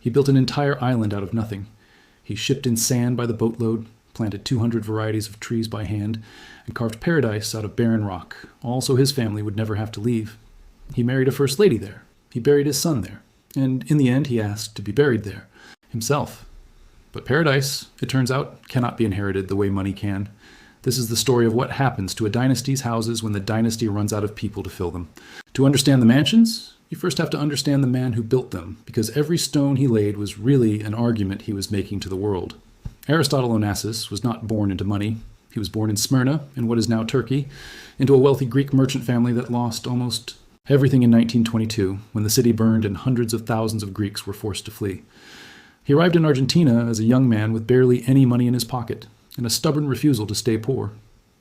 He built an entire island out of nothing. He shipped in sand by the boatload, planted 200 varieties of trees by hand, and carved paradise out of barren rock, all so his family would never have to leave. He married a first lady there. He buried his son there. And in the end, he asked to be buried there, himself. But paradise, it turns out, cannot be inherited the way money can. This is the story of what happens to a dynasty's houses when the dynasty runs out of people to fill them. To understand the mansions, you first have to understand the man who built them, because every stone he laid was really an argument he was making to the world. Aristotle Onassis was not born into money. He was born in Smyrna, in what is now Turkey, into a wealthy Greek merchant family that lost almost everything in 1922, when the city burned and hundreds of thousands of Greeks were forced to flee. He arrived in Argentina as a young man with barely any money in his pocket, and a stubborn refusal to stay poor.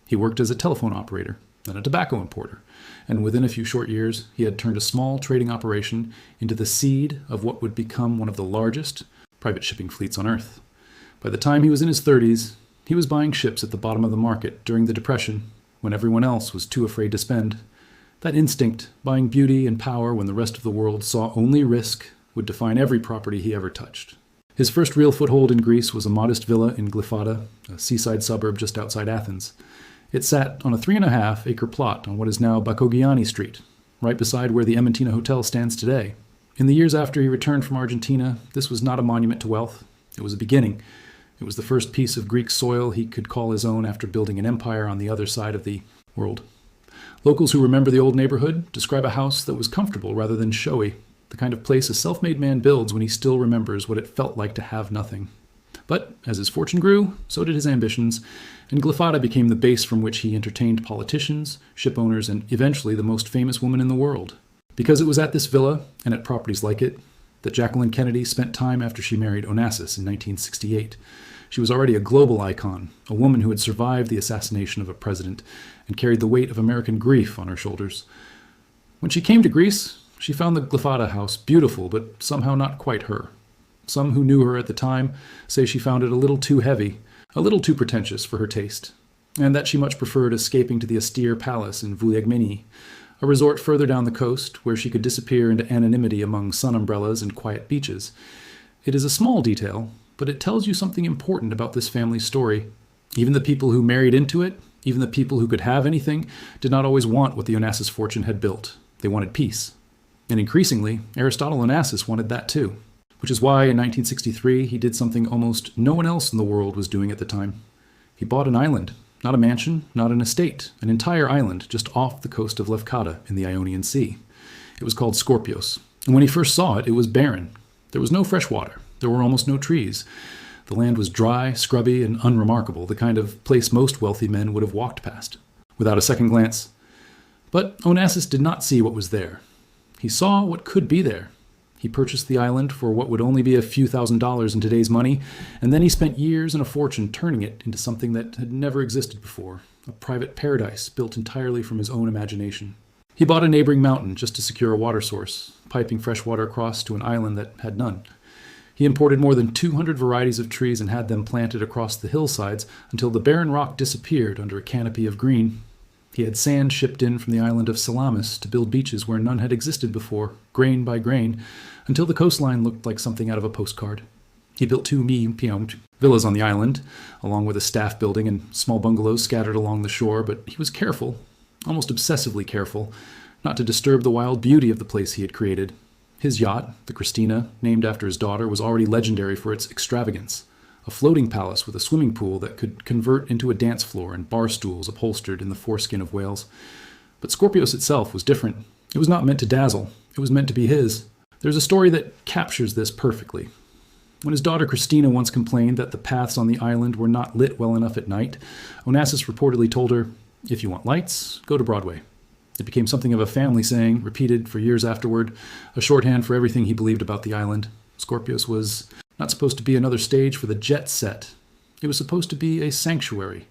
He worked as a telephone operator, then a tobacco importer, and within a few short years, he had turned a small trading operation into the seed of what would become one of the largest private shipping fleets on Earth. By the time he was in his 30s, he was buying ships at the bottom of the market during the Depression, when everyone else was too afraid to spend. That instinct, buying beauty and power when the rest of the world saw only risk, would define every property he ever touched. His first real foothold in Greece was a modest villa in Glyfada, a seaside suburb just outside Athens. It sat on a 3.5-acre plot on what is now Bakogiani Street, right beside where the Ementina Hotel stands today. In the years after he returned from Argentina, this was not a monument to wealth. It was a beginning. It was the first piece of Greek soil he could call his own after building an empire on the other side of the world. Locals who remember the old neighborhood describe a house that was comfortable rather than showy, the kind of place a self-made man builds when he still remembers what it felt like to have nothing. But as his fortune grew, so did his ambitions, and Glyfada became the base from which he entertained politicians, ship owners, and eventually the most famous woman in the world. Because it was at this villa, and at properties like it, that Jacqueline Kennedy spent time after she married Onassis in 1968. She was already a global icon, a woman who had survived the assassination of a president and carried the weight of American grief on her shoulders. When she came to Greece, she found the Glyfada house beautiful, but somehow not quite her. Some who knew her at the time say she found it a little too heavy, a little too pretentious for her taste, and that she much preferred escaping to the austere palace in Vouliagmeni, a resort further down the coast where she could disappear into anonymity among sun umbrellas and quiet beaches. It is a small detail, but it tells you something important about this family's story. Even the people who married into it, even the people who could have anything, did not always want what the Onassis fortune had built. They wanted peace. And increasingly, Aristotle Onassis wanted that too, which is why in 1963 he did something almost no one else in the world was doing at the time. He bought an island, not a mansion, not an estate, an entire island just off the coast of Lefkada in the Ionian Sea. It was called Skorpios, and when he first saw it, it was barren. There was no fresh water. There were almost no trees. The land was dry, scrubby, and unremarkable, the kind of place most wealthy men would have walked past, without a second glance. But Onassis did not see what was there. He saw what could be there. He purchased the island for what would only be a few $1,000s in today's money, and then he spent years and a fortune turning it into something that had never existed before, a private paradise built entirely from his own imagination. He bought a neighboring mountain just to secure a water source, piping fresh water across to an island that had none. He imported more than 200 varieties of trees and had them planted across the hillsides until the barren rock disappeared under a canopy of green. He had sand shipped in from the island of Salamis to build beaches where none had existed before, grain by grain, until the coastline looked like something out of a postcard. He built 2 villas on the island, along with a staff building and small bungalows scattered along the shore, but he was careful, almost obsessively careful, not to disturb the wild beauty of the place he had created. His yacht, the Christina, named after his daughter, was already legendary for its extravagance. A floating palace with a swimming pool that could convert into a dance floor and bar stools upholstered in the foreskin of whales. But Skorpios itself was different. It was not meant to dazzle. It was meant to be his. There's a story that captures this perfectly. When his daughter Christina once complained that the paths on the island were not lit well enough at night, Onassis reportedly told her, "If you want lights, go to Broadway." It became something of a family saying, repeated for years afterward, a shorthand for everything he believed about the island. Skorpios was not supposed to be another stage for the jet set. It was supposed to be a sanctuary.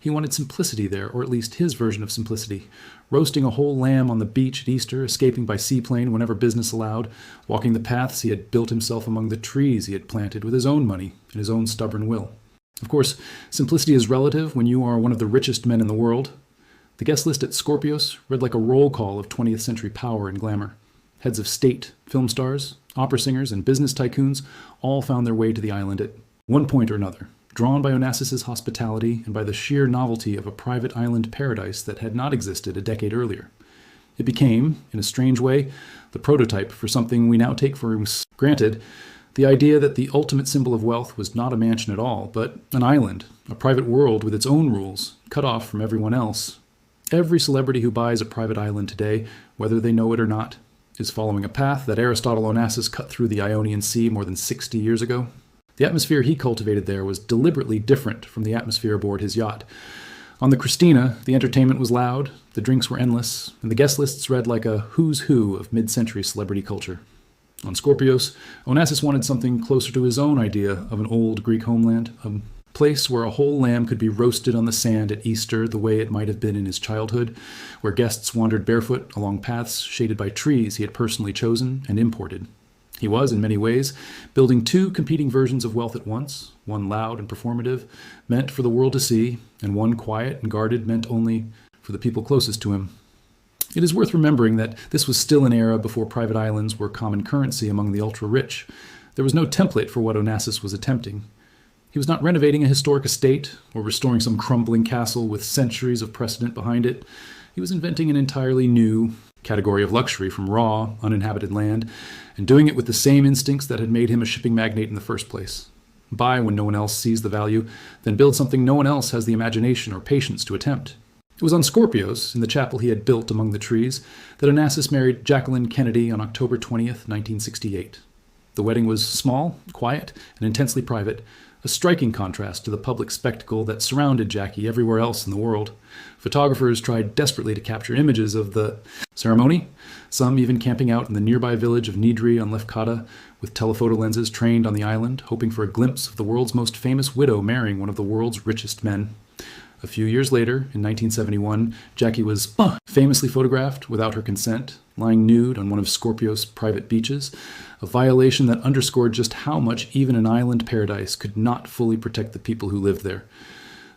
He wanted simplicity there, or at least his version of simplicity. Roasting a whole lamb on the beach at Easter, escaping by seaplane whenever business allowed, walking the paths he had built himself among the trees he had planted with his own money and his own stubborn will. Of course, simplicity is relative when you are one of the richest men in the world. The guest list at Skorpios read like a roll call of 20th century power and glamour. Heads of state, film stars, Opera singers and business tycoons all found their way to the island at one point or another, drawn by Onassis' hospitality and by the sheer novelty of a private island paradise that had not existed a decade earlier. It became, in a strange way, the prototype for something we now take for granted, the idea that the ultimate symbol of wealth was not a mansion at all, but an island, a private world with its own rules, cut off from everyone else. Every celebrity who buys a private island today, whether they know it or not, is following a path that Aristotle Onassis cut through the Ionian Sea more than 60 years ago. The atmosphere he cultivated there was deliberately different from the atmosphere aboard his yacht. On the Christina, the entertainment was loud, the drinks were endless, and the guest lists read like a who's who of mid-century celebrity culture. On Scorpios, Onassis wanted something closer to his own idea of an old Greek homeland, a place where a whole lamb could be roasted on the sand at Easter the way it might have been in his childhood, where guests wandered barefoot along paths shaded by trees he had personally chosen and imported. He was, in many ways, building two competing versions of wealth at once, one loud and performative, meant for the world to see, and one quiet and guarded, meant only for the people closest to him. It is worth remembering that this was still an era before private islands were common currency among the ultra-rich. There was no template for what Onassis was attempting. He was not renovating a historic estate or restoring some crumbling castle with centuries of precedent behind it. He was inventing an entirely new category of luxury from raw, uninhabited land, and doing it with the same instincts that had made him a shipping magnate in the first place. Buy when no one else sees the value, then build something no one else has the imagination or patience to attempt. It was on Scorpios, in the chapel he had built among the trees, that Onassis married Jacqueline Kennedy on October 20th, 1968. The wedding was small, quiet, and intensely private, a striking contrast to the public spectacle that surrounded Jackie everywhere else in the world. Photographers tried desperately to capture images of the ceremony, some even camping out in the nearby village of Nidri on Lefkada with telephoto lenses trained on the island, hoping for a glimpse of the world's most famous widow marrying one of the world's richest men. A few years later, in 1971, Jackie was famously photographed without her consent, lying nude on one of Scorpios' private beaches, a violation that underscored just how much even an island paradise could not fully protect the people who lived there.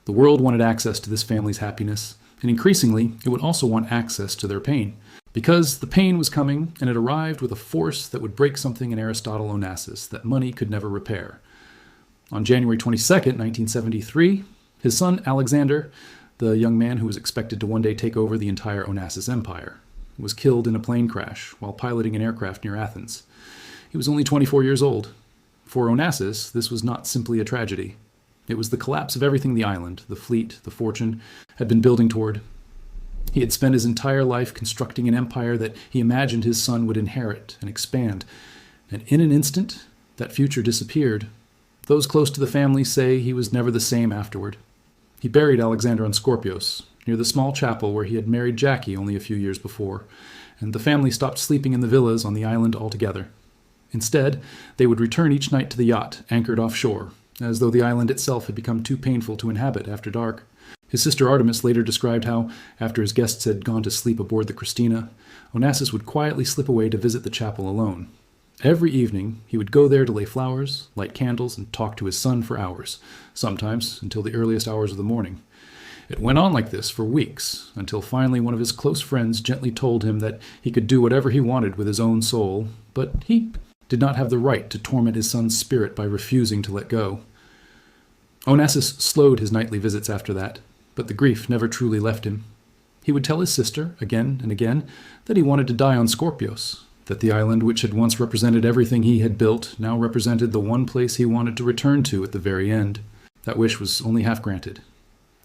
The world wanted access to this family's happiness, and increasingly, it would also want access to their pain. Because the pain was coming, and it arrived with a force that would break something in Aristotle Onassis that money could never repair. On January 22nd, 1973, his son Alexander, the young man who was expected to one day take over the entire Onassis empire, was killed in a plane crash while piloting an aircraft near Athens. He was only 24 years old. For Onassis, this was not simply a tragedy. It was the collapse of everything the island, the fleet, the fortune, had been building toward. He had spent his entire life constructing an empire that he imagined his son would inherit and expand, and in an instant, that future disappeared. Those close to the family say he was never the same afterward. He buried Alexander on Scorpios, near the small chapel where he had married Jackie only a few years before, and the family stopped sleeping in the villas on the island altogether. Instead, they would return each night to the yacht, anchored offshore, as though the island itself had become too painful to inhabit after dark. His sister Artemis later described how, after his guests had gone to sleep aboard the Christina, Onassis would quietly slip away to visit the chapel alone. Every evening, he would go there to lay flowers, light candles, and talk to his son for hours, sometimes until the earliest hours of the morning. It went on like this for weeks, until finally one of his close friends gently told him that he could do whatever he wanted with his own soul, but he did not have the right to torment his son's spirit by refusing to let go. Onassis slowed his nightly visits after that, but the grief never truly left him. He would tell his sister, again and again, that he wanted to die on Scorpios, that the island which had once represented everything he had built now represented the one place he wanted to return to at the very end. That wish was only half granted.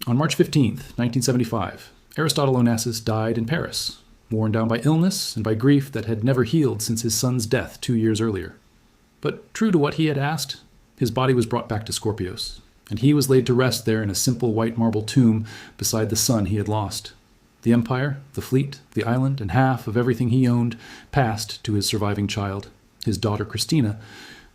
On March 15th, 1975, Aristotle Onassis died in Paris, worn down by illness and by grief that had never healed since his son's death 2 years earlier. But true to what he had asked, his body was brought back to Scorpios, and he was laid to rest there in a simple white marble tomb beside the son he had lost. The empire, the fleet, the island, and half of everything he owned passed to his surviving child, his daughter Christina,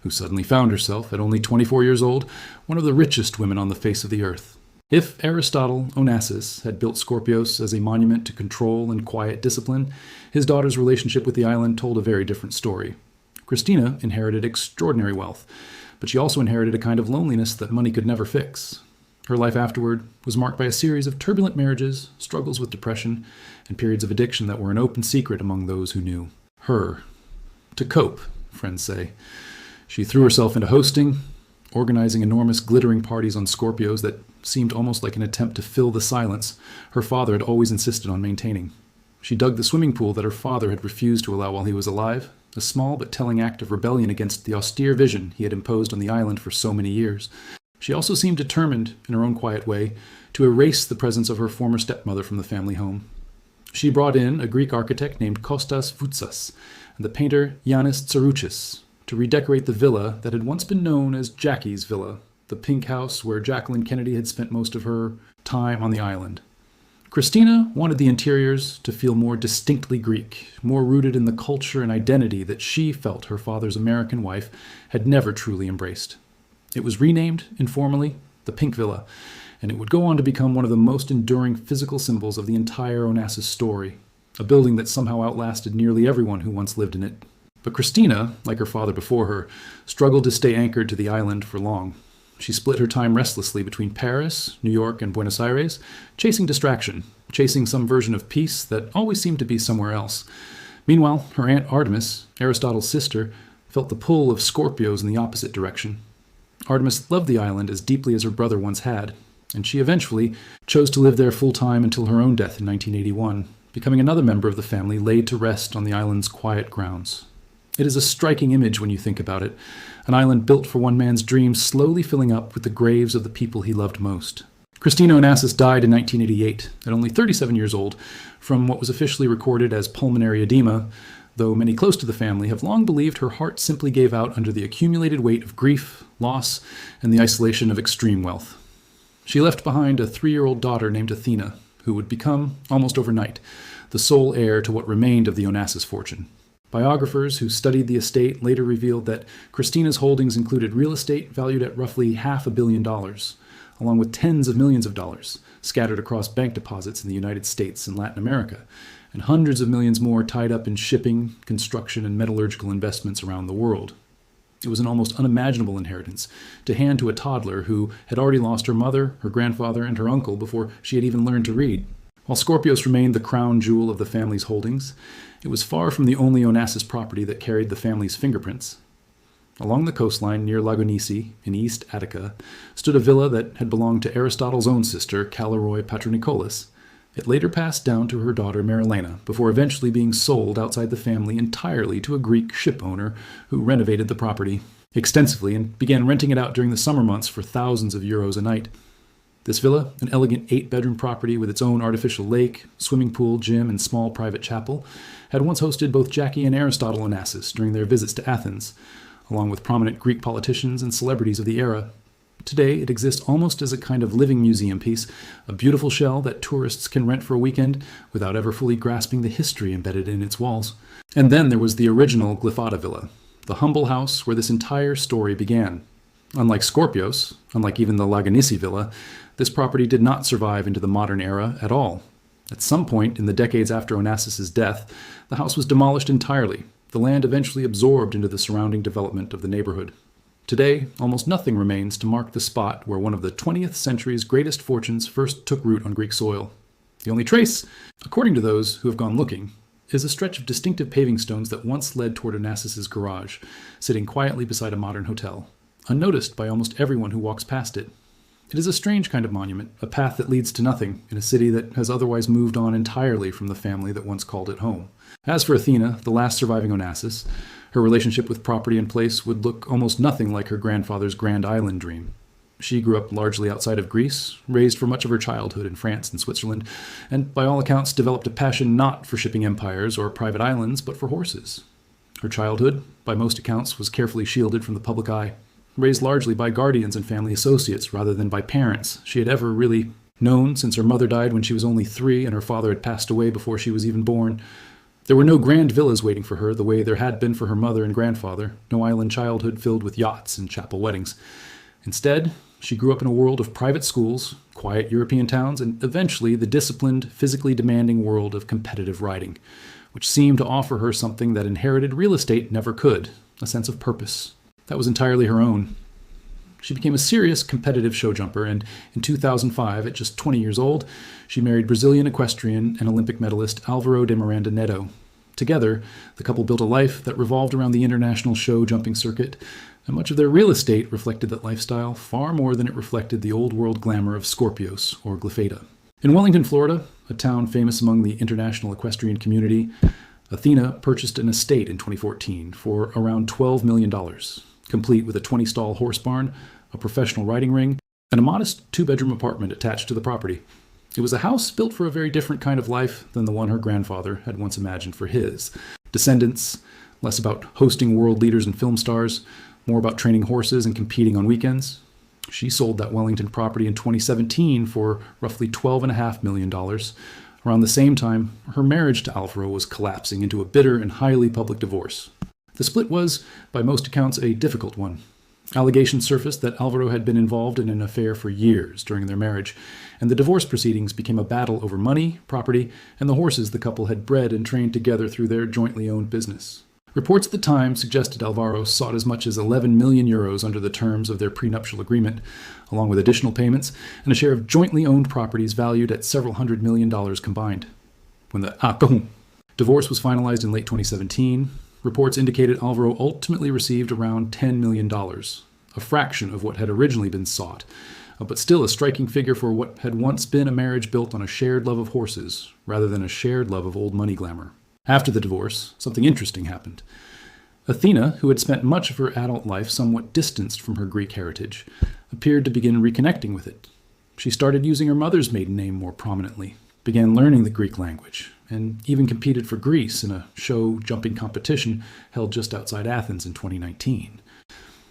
who suddenly found herself, at only 24 years old, one of the richest women on the face of the earth. If Aristotle Onassis had built Scorpios as a monument to control and quiet discipline, his daughter's relationship with the island told a very different story. Christina inherited extraordinary wealth, but she also inherited a kind of loneliness that money could never fix. Her life afterward was marked by a series of turbulent marriages, struggles with depression, and periods of addiction that were an open secret among those who knew her. To cope, friends say. She threw herself into hosting, organizing enormous glittering parties on Scorpios that seemed almost like an attempt to fill the silence her father had always insisted on maintaining. She dug the swimming pool that her father had refused to allow while he was alive, a small but telling act of rebellion against the austere vision he had imposed on the island for so many years. She also seemed determined, in her own quiet way, to erase the presence of her former stepmother from the family home. She brought in a Greek architect named Kostas Voutsas and the painter Yannis Tsarouchis to redecorate the villa that had once been known as Jackie's Villa, the pink house where Jacqueline Kennedy had spent most of her time on the island. Christina wanted the interiors to feel more distinctly Greek, more rooted in the culture and identity that she felt her father's American wife had never truly embraced. It was renamed, informally, the Pink Villa, and it would go on to become one of the most enduring physical symbols of the entire Onassis story, a building that somehow outlasted nearly everyone who once lived in it. But Christina, like her father before her, struggled to stay anchored to the island for long. She split her time restlessly between Paris, New York, and Buenos Aires, chasing distraction, chasing some version of peace that always seemed to be somewhere else. Meanwhile, her aunt Artemis, Aristotle's sister, felt the pull of Scorpios in the opposite direction. Artemis loved the island as deeply as her brother once had, and she eventually chose to live there full-time until her own death in 1981, becoming another member of the family laid to rest on the island's quiet grounds. It is a striking image when you think about it, an island built for one man's dreams slowly filling up with the graves of the people he loved most. Christina Onassis died in 1988, at only 37 years old, from what was officially recorded as pulmonary edema, though many close to the family have long believed her heart simply gave out under the accumulated weight of grief, loss, and the isolation of extreme wealth. She left behind a 3-year-old daughter named Athena, who would become, almost overnight, the sole heir to what remained of the Onassis fortune. Biographers who studied the estate later revealed that Christina's holdings included real estate valued at roughly $500 million, along with tens of millions of dollars scattered across bank deposits in the United States and Latin America, and hundreds of millions more tied up in shipping, construction, and metallurgical investments around the world. It was an almost unimaginable inheritance to hand to a toddler who had already lost her mother, her grandfather, and her uncle before she had even learned to read. While Scorpios remained the crown jewel of the family's holdings, it was far from the only Onassis property that carried the family's fingerprints. Along the coastline near Lagonisi, in East Attica, stood a villa that had belonged to Aristotle's own sister, Caliroi Patronicolis. It later passed down to her daughter Marilena, before eventually being sold outside the family entirely to a Greek ship owner who renovated the property extensively and began renting it out during the summer months for thousands of euros a night. This villa, an elegant 8-bedroom property with its own artificial lake, swimming pool, gym, and small private chapel, had once hosted both Jackie and Aristotle Onassis during their visits to Athens, along with prominent Greek politicians and celebrities of the era. Today, it exists almost as a kind of living museum piece, a beautiful shell that tourists can rent for a weekend without ever fully grasping the history embedded in its walls. And then there was the original Glyfada Villa, the humble house where this entire story began. Unlike Scorpios, unlike even the Lagonisi Villa, this property did not survive into the modern era at all. At some point in the decades after Onassis' death, the house was demolished entirely, the land eventually absorbed into the surrounding development of the neighborhood. Today, almost nothing remains to mark the spot where one of the 20th century's greatest fortunes first took root on Greek soil. The only trace, according to those who have gone looking, is a stretch of distinctive paving stones that once led toward Onassis' garage, sitting quietly beside a modern hotel, unnoticed by almost everyone who walks past it. It is a strange kind of monument, a path that leads to nothing in a city that has otherwise moved on entirely from the family that once called it home. As for Athena, the last surviving Onassis, her relationship with property and place would look almost nothing like her grandfather's grand island dream. She grew up largely outside of Greece, raised for much of her childhood in France and Switzerland, and by all accounts developed a passion not for shipping empires or private islands, but for horses. Her childhood, by most accounts, was carefully shielded from the public eye. Raised largely by guardians and family associates rather than by parents she had ever really known, since her mother died when she was only 3 and her father had passed away before she was even born. There were no grand villas waiting for her the way there had been for her mother and grandfather, no island childhood filled with yachts and chapel weddings. Instead, she grew up in a world of private schools, quiet European towns, and eventually the disciplined, physically demanding world of competitive riding, which seemed to offer her something that inherited real estate never could, a sense of purpose. That was entirely her own. She became a serious competitive show jumper, and in 2005, at just 20 years old, she married Brazilian equestrian and Olympic medalist Álvaro de Miranda Neto. Together, the couple built a life that revolved around the international show jumping circuit, and much of their real estate reflected that lifestyle far more than it reflected the old-world glamour of Scorpios or Glyphada. In Wellington, Florida, a town famous among the international equestrian community, Athena purchased an estate in 2014 for around $12 million, complete with a 20-stall horse barn, a professional riding ring, and a modest two-bedroom apartment attached to the property. It was a house built for a very different kind of life than the one her grandfather had once imagined for his. Descendants, less about hosting world leaders and film stars, more about training horses and competing on weekends. She sold that Wellington property in 2017 for roughly $12.5 million. Around the same time, her marriage to Alvaro was collapsing into a bitter and highly public divorce. The split was, by most accounts, a difficult one. Allegations surfaced that Alvaro had been involved in an affair for years during their marriage, and the divorce proceedings became a battle over money, property, and the horses the couple had bred and trained together through their jointly owned business. Reports at the time suggested Alvaro sought as much as 11 million euros under the terms of their prenuptial agreement, along with additional payments and a share of jointly owned properties valued at several $100 million combined. When the divorce was finalized in late 2017, reports indicated Alvaro ultimately received around $10 million, a fraction of what had originally been sought, but still a striking figure for what had once been a marriage built on a shared love of horses rather than a shared love of old money glamour. After the divorce, something interesting happened. Athena, who had spent much of her adult life somewhat distanced from her Greek heritage, appeared to begin reconnecting with it. She started using her mother's maiden name more prominently, began learning the Greek language, and even competed for Greece in a show jumping competition held just outside Athens in 2019.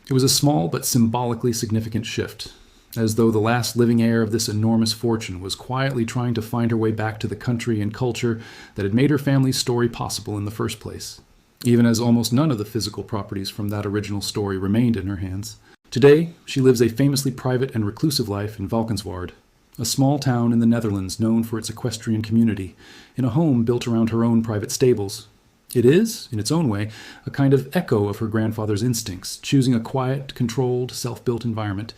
It was a small but symbolically significant shift, as though the last living heir of this enormous fortune was quietly trying to find her way back to the country and culture that had made her family's story possible in the first place, even as almost none of the physical properties from that original story remained in her hands. Today, she lives a famously private and reclusive life in Valkenswaard, a small town in the Netherlands known for its equestrian community, in a home built around her own private stables. It is, in its own way, a kind of echo of her grandfather's instincts, choosing a quiet, controlled, self-built environment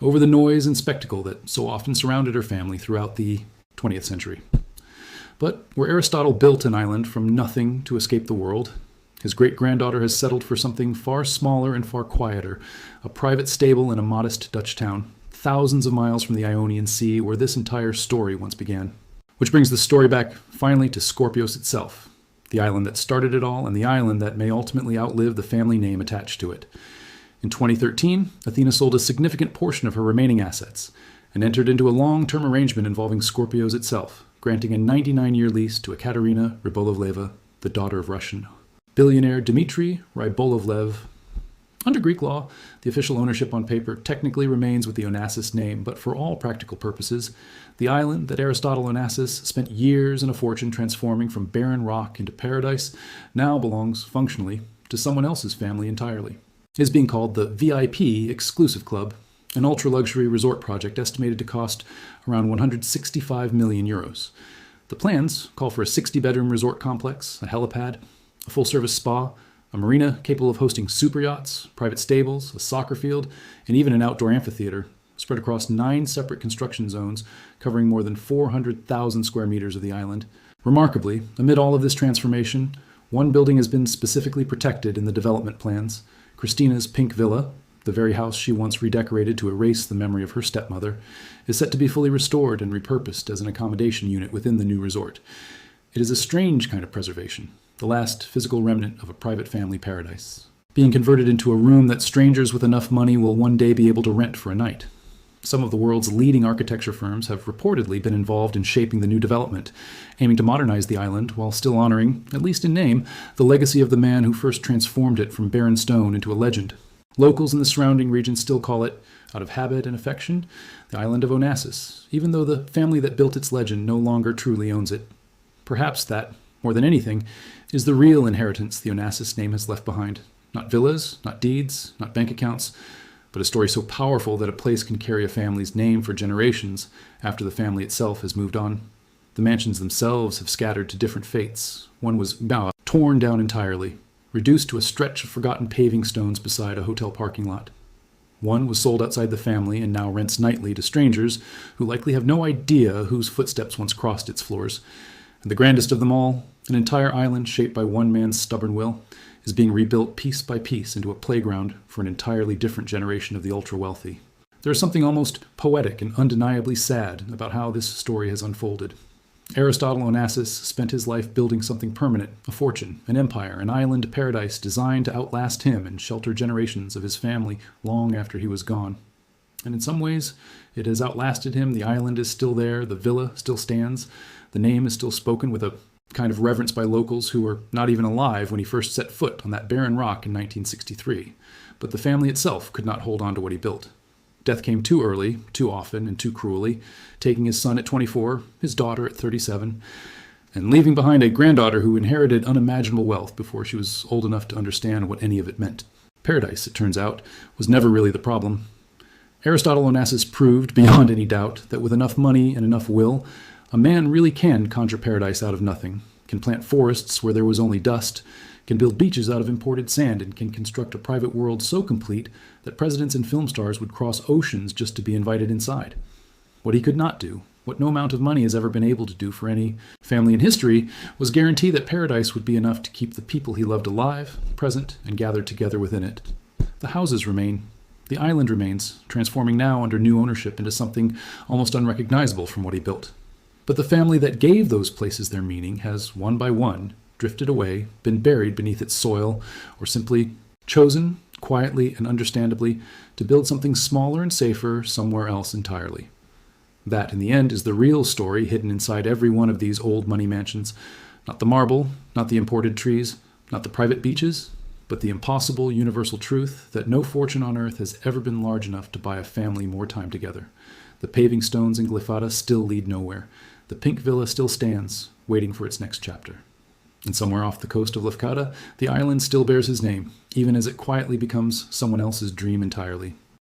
over the noise and spectacle that so often surrounded her family throughout the 20th century. But where Aristotle built an island from nothing to escape the world, his great-granddaughter has settled for something far smaller and far quieter, a private stable in a modest Dutch town, thousands of miles from the Ionian Sea where this entire story once began. Which brings the story back finally to Scorpios itself, the island that started it all and the island that may ultimately outlive the family name attached to it. In 2013, Athena sold a significant portion of her remaining assets and entered into a long-term arrangement involving Scorpios itself, granting a 99-year lease to Ekaterina Rybolovleva, the daughter of Russian billionaire Dmitry Rybolovlev. Under Greek law, the official ownership on paper technically remains with the Onassis name, but for all practical purposes, the island that Aristotle Onassis spent years and a fortune transforming from barren rock into paradise now belongs, functionally, to someone else's family entirely. It is being called the VIP Exclusive Club, an ultra-luxury resort project estimated to cost around 165 million euros. The plans call for a 60-bedroom resort complex, a helipad, a full-service spa, a marina capable of hosting super yachts, private stables, a soccer field, and even an outdoor amphitheater, spread across 9 separate construction zones covering more than 400,000 square meters of the island. Remarkably, amid all of this transformation, one building has been specifically protected in the development plans. Christina's pink villa, the very house she once redecorated to erase the memory of her stepmother, is set to be fully restored and repurposed as an accommodation unit within the new resort. It is a strange kind of preservation, the last physical remnant of a private family paradise, being converted into a room that strangers with enough money will one day be able to rent for a night. Some of the world's leading architecture firms have reportedly been involved in shaping the new development, aiming to modernize the island while still honoring, at least in name, the legacy of the man who first transformed it from barren stone into a legend. Locals in the surrounding region still call it, out of habit and affection, the island of Onassis, even though the family that built its legend no longer truly owns it. Perhaps that, more than anything, is the real inheritance the Onassis name has left behind. Not villas, not deeds, not bank accounts, but a story so powerful that a place can carry a family's name for generations after the family itself has moved on. The mansions themselves have scattered to different fates. One was torn down entirely, reduced to a stretch of forgotten paving stones beside a hotel parking lot. One was sold outside the family and now rents nightly to strangers who likely have no idea whose footsteps once crossed its floors. And the grandest of them all, an entire island shaped by one man's stubborn will, is being rebuilt piece by piece into a playground for an entirely different generation of the ultra-wealthy. There is something almost poetic and undeniably sad about how this story has unfolded. Aristotle Onassis spent his life building something permanent, a fortune, an empire, an island paradise designed to outlast him and shelter generations of his family long after he was gone. And in some ways, it has outlasted him. The island is still there, the villa still stands, the name is still spoken with a kind of reverence by locals who were not even alive when he first set foot on that barren rock in 1963. But the family itself could not hold on to what he built. Death came too early, too often, and too cruelly, taking his son at 24, his daughter at 37, and leaving behind a granddaughter who inherited unimaginable wealth before she was old enough to understand what any of it meant. Paradise, it turns out, was never really the problem. Aristotle Onassis proved, beyond any doubt, that with enough money and enough will, a man really can conjure paradise out of nothing, can plant forests where there was only dust, can build beaches out of imported sand, and can construct a private world so complete that presidents and film stars would cross oceans just to be invited inside. What he could not do, what no amount of money has ever been able to do for any family in history, was guarantee that paradise would be enough to keep the people he loved alive, present, and gathered together within it. The houses remain. The island remains, transforming now under new ownership into something almost unrecognizable from what he built. But the family that gave those places their meaning has, one by one, drifted away, been buried beneath its soil, or simply chosen, quietly and understandably, to build something smaller and safer somewhere else entirely. That, in the end, is the real story hidden inside every one of these old money mansions. Not the marble, not the imported trees, not the private beaches, but the impossible universal truth that no fortune on earth has ever been large enough to buy a family more time together. The paving stones in Glyfada still lead nowhere. The pink villa still stands, waiting for its next chapter. And somewhere off the coast of Lefkada, the island still bears his name, even as it quietly becomes someone else's dream entirely.